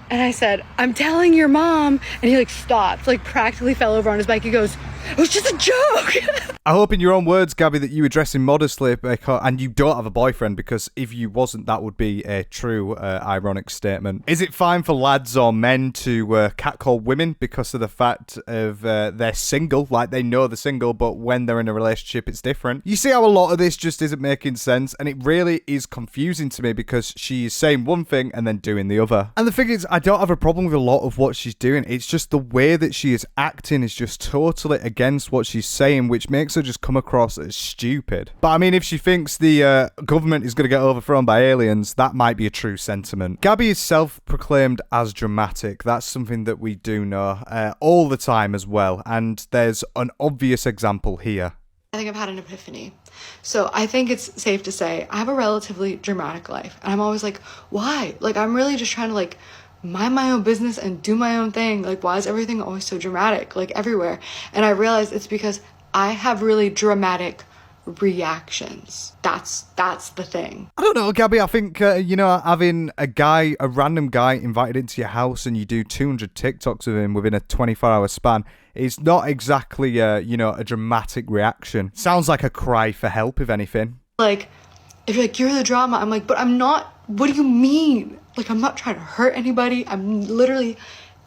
And I said, "I'm telling your mom." And he stopped, practically fell over on his bike. He goes, "It was just a joke." I hope in your own words, Gabbie, that you were dressing modestly and you don't have a boyfriend, because if you wasn't, that would be a true ironic statement. Is it fine for lads or men to catcall women because of the fact of they're single? Like, they know they're single, but when they're in a relationship, it's different. You see how a lot of this just isn't making sense, and it really is confusing to me because she is saying one thing and then doing the other. And the thing is, I don't have a problem with a lot of what she's doing. It's just the way that she is acting is just totally against what she's saying, which makes her just come across as stupid. But I mean, if she thinks the government is going to get overthrown by aliens, that might be a true sentiment. Gabbie is self-proclaimed as dramatic. That's something that we do know all the time as well, and there's an obvious example here. I think I've had an epiphany. So I think it's safe to say I have a relatively dramatic life, and I'm always like, why? I'm really just trying to mind my own business and do my own thing. Why is everything always so dramatic, everywhere? And I realized it's because I have really dramatic reactions. That's the thing. I don't know, Gabbie. I think, having a random guy invited into your house and you do 200 TikToks of him within a 24-hour span, it's not exactly, a dramatic reaction. Sounds like a cry for help, if anything. If you're you're the drama, I'm but I'm not. What do you mean? I'm not trying to hurt anybody. I'm literally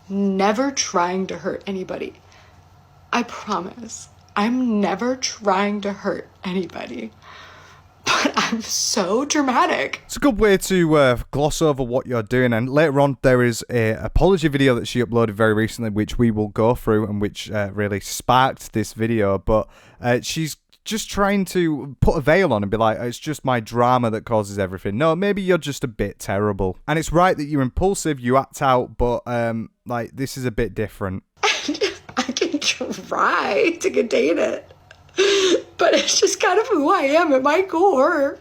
never trying to hurt anybody. I promise. I'm never trying to hurt anybody. But I'm so dramatic. It's a good way to gloss over what you're doing. And later on, there is a apology video that she uploaded very recently, which we will go through and which really sparked this video. But she's just trying to put a veil on and be like, it's just my drama that causes everything. No, maybe you're just a bit terrible. And it's right that you're impulsive, you act out, but like, this is a bit different. I can try to contain it, but it's just kind of who I am at my core.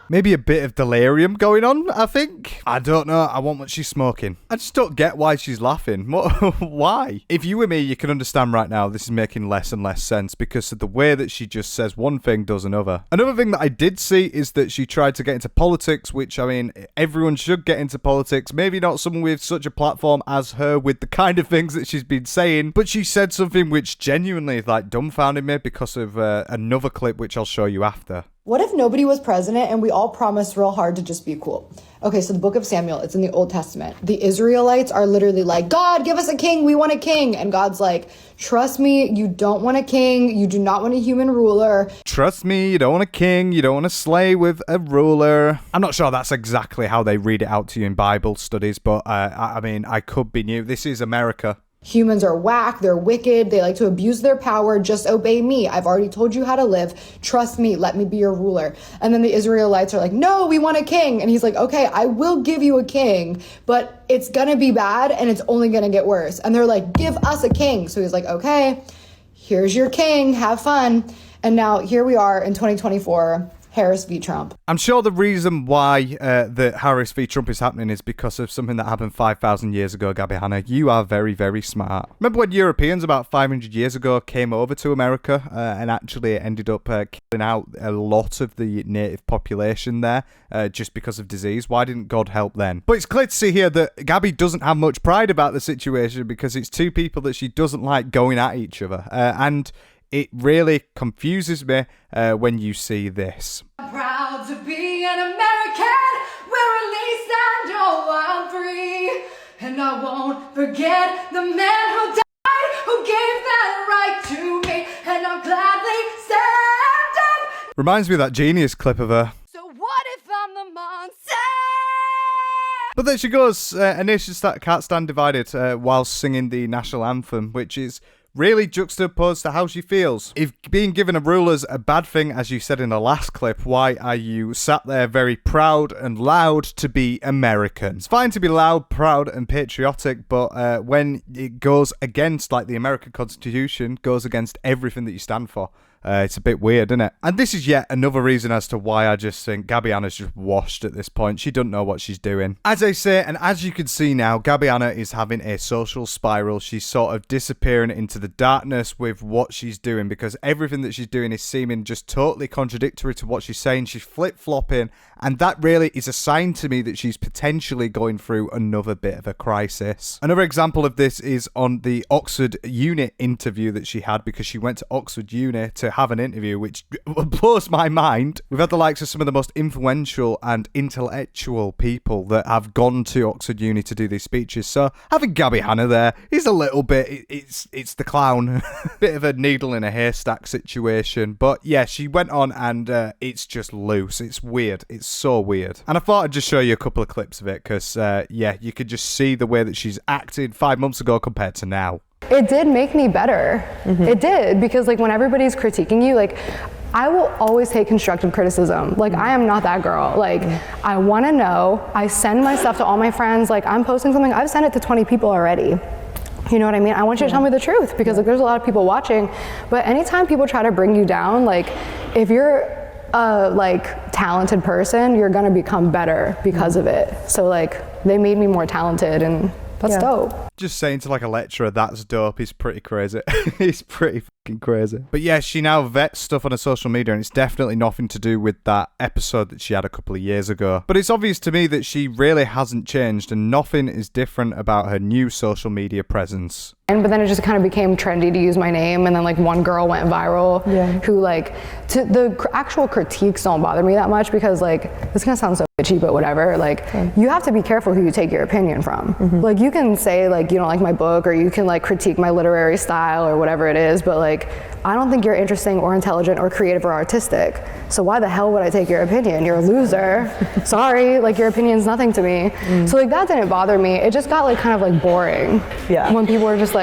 Maybe a bit of delirium going on, I think. I don't know. I want what she's smoking. I just don't get why she's laughing. Why? If you were me, you can understand right now this is making less and less sense because of the way that she just says one thing, does another. Another thing that I did see is that she tried to get into politics, which, I mean, everyone should get into politics. Maybe not someone with such a platform as her with the kind of things that she's been saying, but she said something which genuinely, like, dumbfounded me because of another clip which I'll show you after. What if nobody was president and we all promised real hard to just be cool? Okay, so the book of Samuel, it's in the Old Testament. The Israelites are literally like, God, give us a king. We want a king. And God's like, trust me, you don't want a king. You do not want a human ruler. Trust me, you don't want a king. You don't want to slay with a ruler. I'm not sure that's exactly how they read it out to you in Bible studies, but I mean, I could be new. This is America. Humans are whack, they're wicked, they like to abuse their power, just obey me. I've already told you how to live. Trust me, let me be your ruler. And then the Israelites are like, no, we want a king. And he's like, okay, I will give you a king, but it's gonna be bad and it's only gonna get worse. And they're like, give us a king. So he's like, okay, here's your king, have fun. And now here we are in 2024. Harris v. Trump. I'm sure the reason why the Harris v. Trump is happening is because of something that happened 5,000 years ago, Gabbie Hanna. You are very, very smart. Remember when Europeans about 500 years ago came over to America and actually ended up killing out a lot of the native population there just because of disease? Why didn't God help then? But it's clear to see here that Gabbie doesn't have much pride about the situation because it's two people that she doesn't like going at each other. And it really confuses me when you see this. I'm proud to be an American, where at least I know I'm free. And I won't forget the man who died, who gave that right to me. And I'll gladly stand up. Reminds me of that Genius clip of her. So what if I'm the monster? But there she goes, a nation that can't stand divided while singing the national anthem, which is really juxtaposed to how she feels. If being given a ruler's a bad thing, as you said in the last clip, why are you sat there very proud and loud to be American? It's fine to be loud, proud and patriotic, but when it goes against, like the American Constitution, goes against everything that you stand for, it's a bit weird, isn't it? And this is yet another reason as to why I just think Gabbie Hanna's just washed at this point. She doesn't know what she's doing. As I say, and as you can see now, Gabbie Hanna is having a social spiral. She's sort of disappearing into the darkness with what she's doing because everything that she's doing is seeming just totally contradictory to what she's saying. She's flip-flopping, and that really is a sign to me that she's potentially going through another bit of a crisis. Another example of this is on the Oxford Uni interview that she had because she went to Oxford Uni to have an interview, which blows my mind. We've had the likes of some of the most influential and intellectual people that have gone to Oxford Uni to do these speeches. So having Gabbie Hanna there is a little bit, it's the clown. Bit of a needle in a haystack situation. But yeah, she went on and it's just loose. It's weird. It's so weird. And I thought I'd just show you a couple of clips of it because yeah, you could just see the way that she's acted 5 months ago compared to now. It did make me better. Mm-hmm. It did, because like when everybody's critiquing you, like I will always take constructive criticism. Like I am not that girl. Like I want to know. I send my stuff to all my friends. Like I'm posting something, I've sent it to 20 people already. You know what I mean? I want you to tell me the truth because like there's a lot of people watching. But anytime people try to bring you down, like if you're a like talented person, you're gonna become better because of it. So like they made me more talented, and that's dope. Just saying to like a lecturer that's dope is pretty crazy. It's pretty Crazy. But yeah, she now vets stuff on her social media, and it's definitely nothing to do with that episode that she had a couple of years ago. But it's obvious to me that she really hasn't changed, and nothing is different about her new social media presence. But then it just kind of became trendy to use my name, and then like one girl went viral who like, the actual critiques don't bother me that much, because like, this is gonna sound so bitchy, but whatever, like you have to be careful who you take your opinion from. Like you can say like you don't like my book, or you can like critique my literary style or whatever it is, but like I don't think you're interesting or intelligent or creative or artistic, so why the hell would I take your opinion? You're a loser. Sorry, like your opinion's nothing to me. So like that didn't bother me. It just got like kind of like boring when people were just like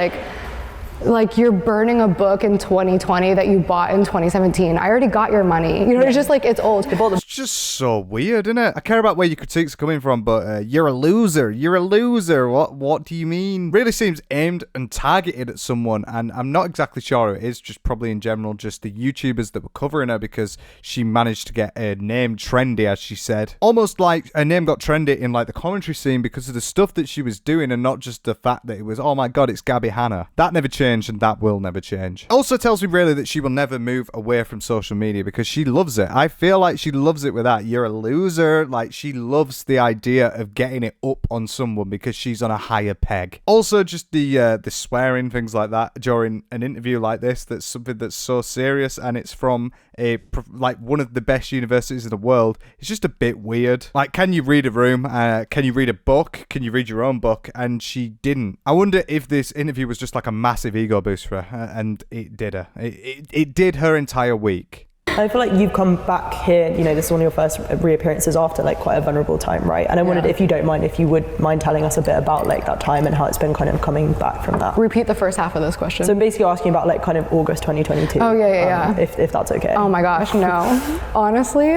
you're burning a book in 2020 that you bought in 2017. I already got your money. You know, it's just like, it's old. It's just so weird, isn't it? I care about where your critiques are coming from, but you're a loser. You're a loser. What do you mean? Really seems aimed and targeted at someone, and I'm not exactly sure who it is, just probably in general, just the YouTubers that were covering her, because she managed to get her name trendy, as she said. Almost like her name got trendy in like the commentary scene because of the stuff that she was doing, and not just the fact that it was, oh my god, it's Gabbie Hanna. That never changed. And that will never change. Also tells me really that she will never move away from social media, because she loves it. I feel like she loves it with that. You're a loser. Like, she loves the idea of getting it up on someone because she's on a higher peg. Also, just the swearing, things like that during an interview like this, that's something that's so serious, and it's from one of the best universities in the world. It's just a bit weird. Like, can you read a room? Can you read a book? Can you read your own book? And she didn't. I wonder if this interview was just like a massive ego boost for her, and it did her. It did her entire week. I feel like you've come back here, you know, this is one of your first reappearances after like quite a vulnerable time, right? And I wondered if you don't mind, if you would mind telling us a bit about like that time and how it's been kind of coming back from that. Repeat the first half of this question. So I'm basically asking about like kind of August 2022. Oh yeah. If that's okay. Oh my gosh, no. Honestly,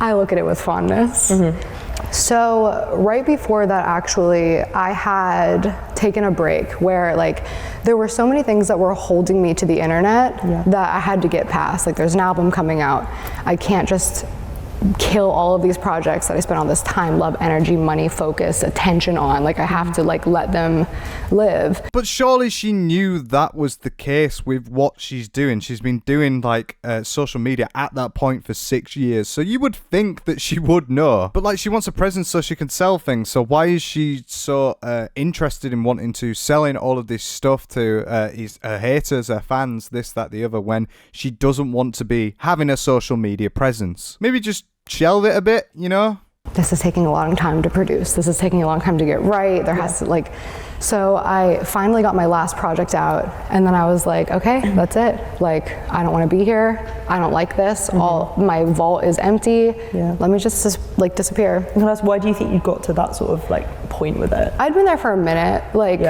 I look at it with fondness. So right before that, actually, I had taken a break where like there were so many things that were holding me to the internet that I had to get past. Like, there's an album coming out. I can't just kill all of these projects that I spent all this time, love, energy, money, focus, attention on. Like, I have to like let them live. But surely she knew that was the case with what she's doing. She's been doing like social media at that point for 6 years, so you would think that she would know. But like, she wants a presence so she can sell things, so why is she so interested in wanting to selling all of this stuff to her haters, her fans, this, that, the other, when she doesn't want to be having a social media presence? Maybe just shelve it a bit, you know? This is taking a long time to produce. This is taking a long time to get right. There has to like, so I finally got my last project out, and then I was like, okay, that's it. Like, I don't want to be here. I don't like this. All my vault is empty. Let me just like disappear. And that's, why do you think you got to that sort of like point with it? I'd been there for a minute. Like,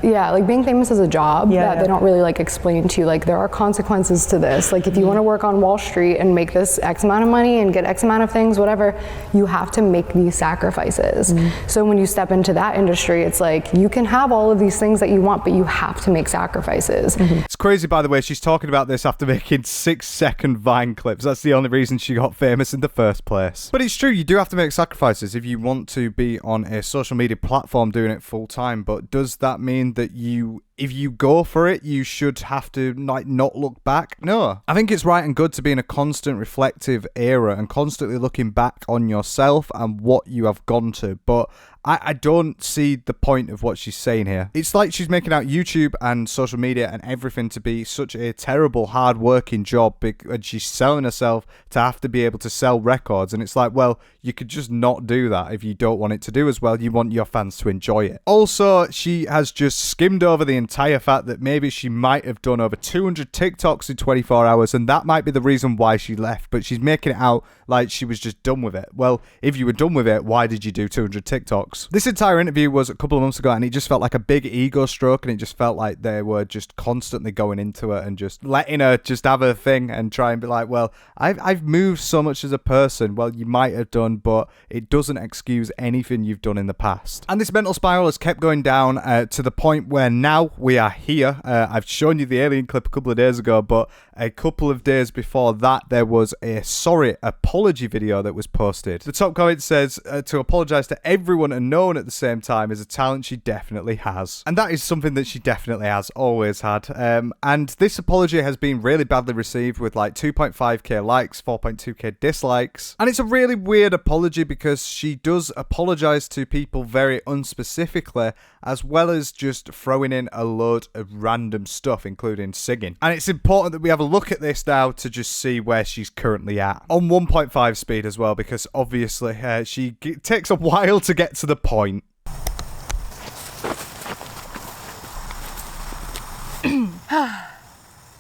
like being famous is a job that they don't really like explain to you. Like, there are consequences to this. Like, if you want to work on Wall Street and make this X amount of money and get X amount of things, whatever, you have to make these sacrifices. So when you step into that industry, it's like, you can have all of these things that you want, but you have to make sacrifices. It's crazy, by the way, she's talking about this after making 6-second Vine clips. That's the only reason she got famous in the first place. But it's true, you do have to make sacrifices if you want to be on a social media platform doing it full time. But does that mean that if you go for it, you should have to like not look back? No. I think it's right and good to be in a constant reflective era and constantly looking back on yourself and what you have gone to, but I don't see the point of what she's saying here. It's like she's making out YouTube and social media and everything to be such a terrible, hard-working job, and she's selling herself to have to be able to sell records, and it's like, well, you could just not do that if you don't want it to do as well. You want your fans to enjoy it. Also, she has just skimmed over the entire fact that maybe she might have done over 200 TikToks in 24 hours, and that might be the reason why she left, but she's making it out like she was just done with it. Well, if you were done with it, why did you do 200 TikToks? This entire interview was a couple of months ago, and it just felt like a big ego stroke, and it just felt like they were just constantly going into it and just letting her just have her thing and try and be like, well, I've moved so much as a person. Well, you might have done, but it doesn't excuse anything you've done in the past. And this mental spiral has kept going down to the point where now now we are here. I've shown you the alien clip a couple of days ago, but a couple of days before that, there was a sorry apology video that was posted. The top comment says, to apologise to everyone and no one at the same time is a talent she definitely has. And that is something that she definitely has always had. And this apology has been really badly received with like 2.5k likes, 4.2k dislikes. And it's a really weird apology because she does apologise to people very unspecifically, as well as just throwing in a load of random stuff, including singing. And it's important that we have a look at this now to just see where she's currently at. On 1.5 speed as well, because obviously takes a while to get to the point.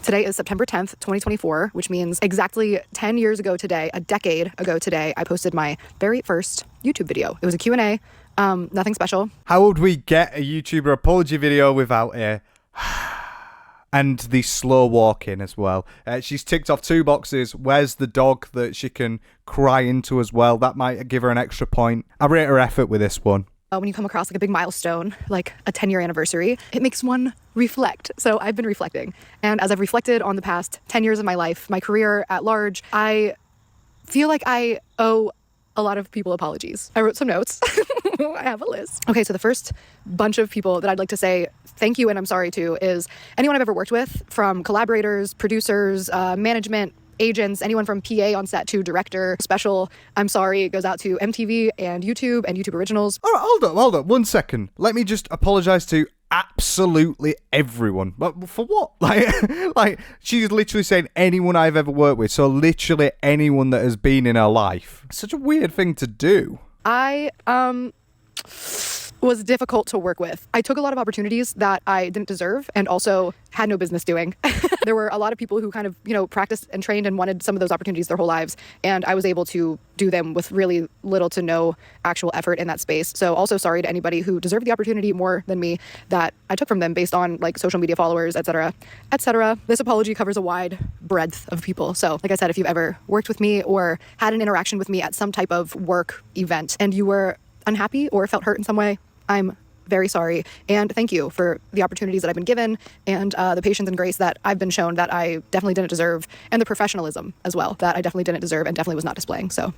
Today is September 10th, 2024, which means exactly 10 years ago today, a decade ago today, I posted my very first YouTube video. It was a Q&A, nothing special. How would we get a YouTuber apology video without a... and the slow walking as well. She's ticked off 2 boxes. Where's the dog that she can cry into as well? That might give her an extra point. I rate her effort with this one. When you come across like a big milestone, like a 10-year anniversary, it makes one reflect. So I've been reflecting. And as I've reflected on the past 10 years of my life, my career at large, I feel like I owe a lot of people apologies. I wrote some notes. I have a list. Okay, so the first bunch of people that I'd like to say thank you and I'm sorry to is anyone I've ever worked with, from collaborators, producers, management, agents, anyone from PA on set to director. Special I'm sorry goes out to MTV and YouTube Originals. All right, hold up, 1 second. Let me just apologise to absolutely everyone. But for what? Like she's literally saying anyone I've ever worked with. So literally anyone that has been in her life. It's such a weird thing to do. I was difficult to work with. I took a lot of opportunities that I didn't deserve and also had no business doing. There were a lot of people who kind of, practiced and trained and wanted some of those opportunities their whole lives. And I was able to do them with really little to no actual effort in that space. So also sorry to anybody who deserved the opportunity more than me that I took from them based on like social media followers, etc., etc. This apology covers a wide breadth of people. So like I said, if you've ever worked with me or had an interaction with me at some type of work event and you were unhappy or felt hurt in some way, I'm very sorry. And thank you for the opportunities that I've been given and the patience and grace that I've been shown that I definitely didn't deserve, and the professionalism as well that I definitely didn't deserve and definitely was not displaying. So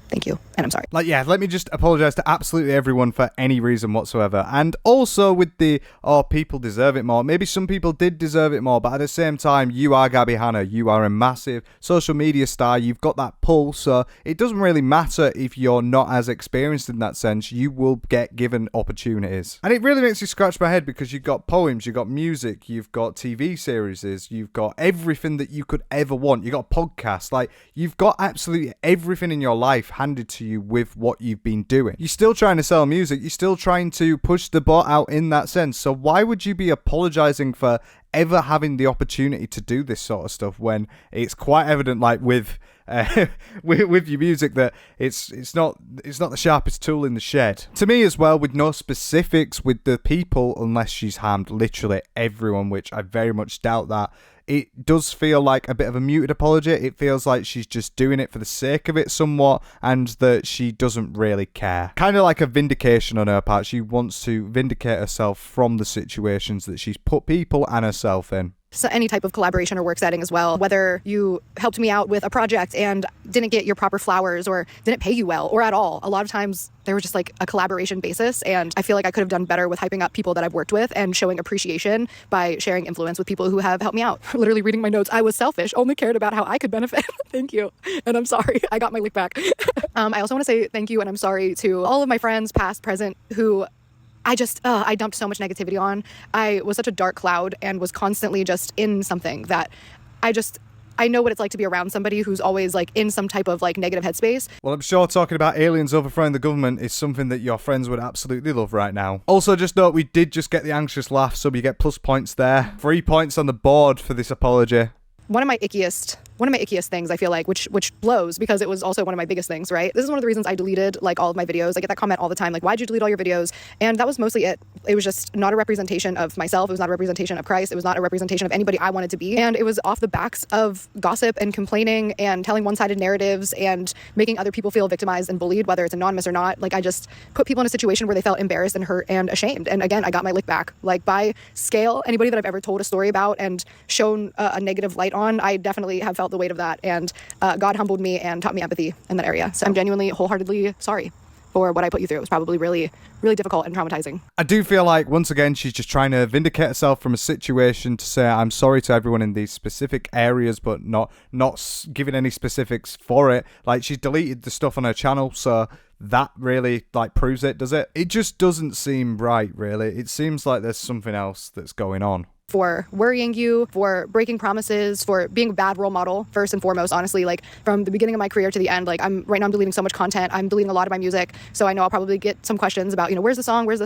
thank you, and I'm sorry. Let me just apologise to absolutely everyone for any reason whatsoever. And also with the, people deserve it more. Maybe some people did deserve it more, but at the same time, you are Gabbie Hanna. You are a massive social media star. You've got that pull, so it doesn't really matter if you're not as experienced in that sense. You will get given opportunities. And it really makes you scratch my head because you've got poems, you've got music, you've got TV series, you've got everything that you could ever want. You've got a podcast. Like, you've got absolutely everything in your life handed to you with what you've been doing. You're still trying to sell music. You're still trying to push the boat out in that sense. So why would you be apologizing for ever having the opportunity to do this sort of stuff when it's quite evident, like with with your music, that it's not the sharpest tool in the shed? To me as well, with no specifics with the people, unless she's harmed literally everyone, which I very much doubt that. It does feel like a bit of a muted apology. It feels like she's just doing it for the sake of it somewhat, and that she doesn't really care. Kind of like a vindication on her part. She wants to vindicate herself from the situations that she's put people and herself in. So any type of collaboration or work setting as well, whether you helped me out with a project and didn't get your proper flowers or didn't pay you well or at all. A lot of times there was just like a collaboration basis, and I feel like I could have done better with hyping up people that I've worked with and showing appreciation by sharing influence with people who have helped me out. Literally reading my notes, I was selfish, only cared about how I could benefit. Thank you. And I'm sorry, I got my lick back. I also want to say thank you and I'm sorry to all of my friends, past, present, who I dumped so much negativity on. I was such a dark cloud and was constantly just in something that I know what it's like to be around somebody who's always like in some type of like negative headspace. Well, I'm sure talking about aliens overthrowing the government is something that your friends would absolutely love right now. Also, just note we did just get the anxious laugh, so you get plus points there. 3 points on the board for this apology. One of my ickiest one of my ickiest things, I feel like, which blows because it was also one of my biggest things, right? This is one of the reasons I deleted like all of my videos. I get that comment all the time, like, why'd you delete all your videos? And that was mostly it. It was just not a representation of myself. It was not a representation of Christ. It was not a representation of anybody I wanted to be. And it was off the backs of gossip and complaining and telling one-sided narratives and making other people feel victimized and bullied, whether it's anonymous or not. Like, I just put people in a situation where they felt embarrassed and hurt and ashamed. And again, I got my lick back. Like, by scale, anybody that I've ever told a story about and shown a negative light on, I definitely have felt the weight of that. And God humbled me and taught me empathy in that area. So I'm genuinely, wholeheartedly sorry for what I put you through. It was probably really, really difficult and traumatizing. I do feel like, once again, she's just trying to vindicate herself from a situation to say, I'm sorry to everyone in these specific areas, but not giving any specifics for it. Like, she's deleted the stuff on her channel, so that really, like, proves it, does it? It just doesn't seem right, really. It seems like there's something else that's going on. For worrying you, for breaking promises, for being a bad role model, first and foremost, honestly. Like, from the beginning of my career to the end, like, right now I'm deleting so much content. I'm deleting a lot of my music. So I know I'll probably get some questions about, where's the song? Where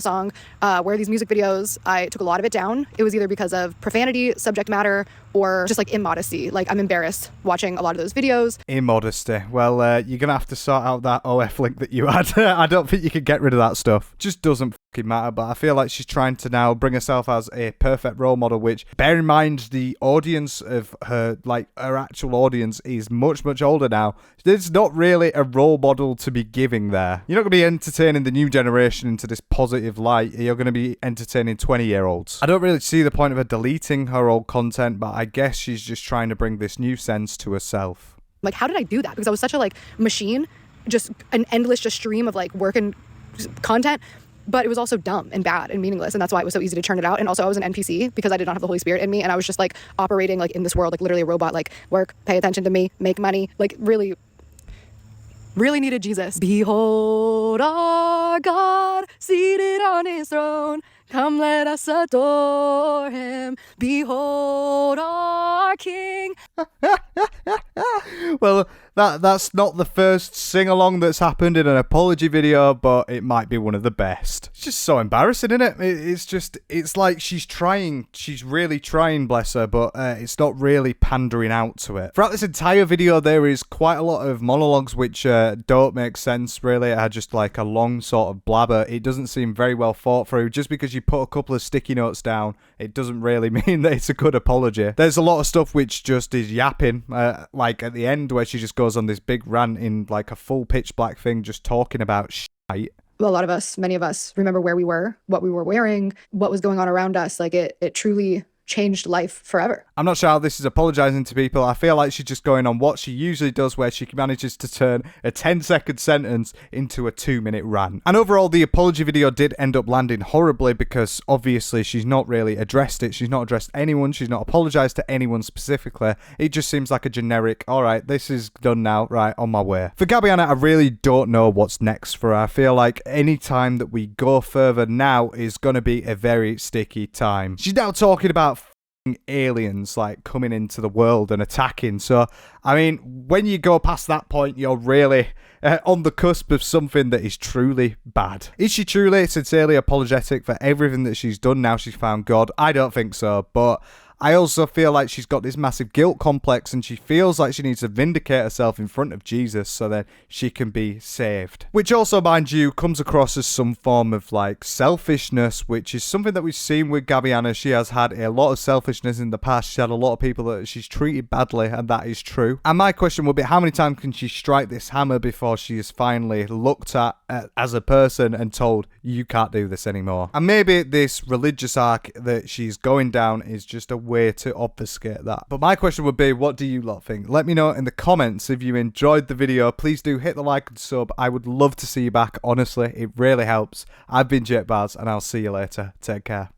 are these music videos? I took a lot of it down. It was either because of profanity, subject matter, or just like immodesty. Like, I'm embarrassed watching a lot of those videos. Immodesty. Well, you're going to have to sort out that OF link that you had. I don't think you can get rid of that stuff. Just doesn't fucking matter, but I feel like she's trying to now bring herself as a perfect role model, which, bear in mind, the audience of her, like, her actual audience is much, much older now. There's not really a role model to be giving there. You're not going to be entertaining the new generation into this positive light. You're going to be entertaining 20-year-olds. I don't really see the point of her deleting her old content, but I guess she's just trying to bring this new sense to herself. Like, how did I do that? Because I was such a, like, machine, just an endless just stream of, like, work and content. But it was also dumb and bad and meaningless. And that's why it was so easy to turn it out. And also I was an NPC because I did not have the Holy Spirit in me. And I was just, like, operating, like, in this world, like, literally a robot, like, work, pay attention to me, make money. Like, really needed Jesus. Behold our God seated on his throne. Come, let us adore him. Behold our King. Well, that's not the first sing-along that's happened in an apology video, but it might be one of the best. It's just so embarrassing, isn't it? It's like she's really trying, bless her, but it's not really pandering out to it. Throughout this entire video, there is quite a lot of monologues which don't make sense, really. Are just like a long sort of blabber. It doesn't seem very well thought through. Just because you put a couple of sticky notes down, it doesn't really mean that it's a good apology. There's a lot of stuff which just is yapping, like at the end where she just goes on this big rant in like a full pitch black thing, just talking about shite. Well, a lot of us, many of us, remember where we were, what we were wearing, what was going on around us. Like, it truly changed life forever. I'm not sure how this is apologizing to people. I feel like she's just going on what she usually does, where she manages to turn a 10-second sentence into a 2-minute rant. And overall, the apology video did end up landing horribly because obviously she's not really addressed it. She's not addressed anyone. She's not apologized to anyone specifically. It just seems like a generic, all right, this is done now, right, on my way. For Gabbie Hanna, I really don't know what's next for her. I feel like any time that we go further now is going to be a very sticky time. She's now talking about aliens like coming into the world and attacking. So I mean, when you go past that point, you're really on the cusp of something that is truly bad. Is she truly sincerely apologetic for everything that she's done now she's found God? I don't think so, but I also feel like she's got this massive guilt complex and she feels like she needs to vindicate herself in front of Jesus so that she can be saved. Which also, mind you, comes across as some form of like selfishness, which is something that we've seen with Gabbie Hanna. She has had a lot of selfishness in the past. She's had a lot of people that she's treated badly, and that is true. And my question would be, how many times can she strike this hammer before she is finally looked at as a person and told, you can't do this anymore? And maybe this religious arc that she's going down is just a way to obfuscate that. But my question would be, what do you lot think? Let me know in the comments if you enjoyed the video. Please do hit the like and sub. I would love to see you back, honestly. It really helps. I've been Jake Baz, and I'll see you later. Take care.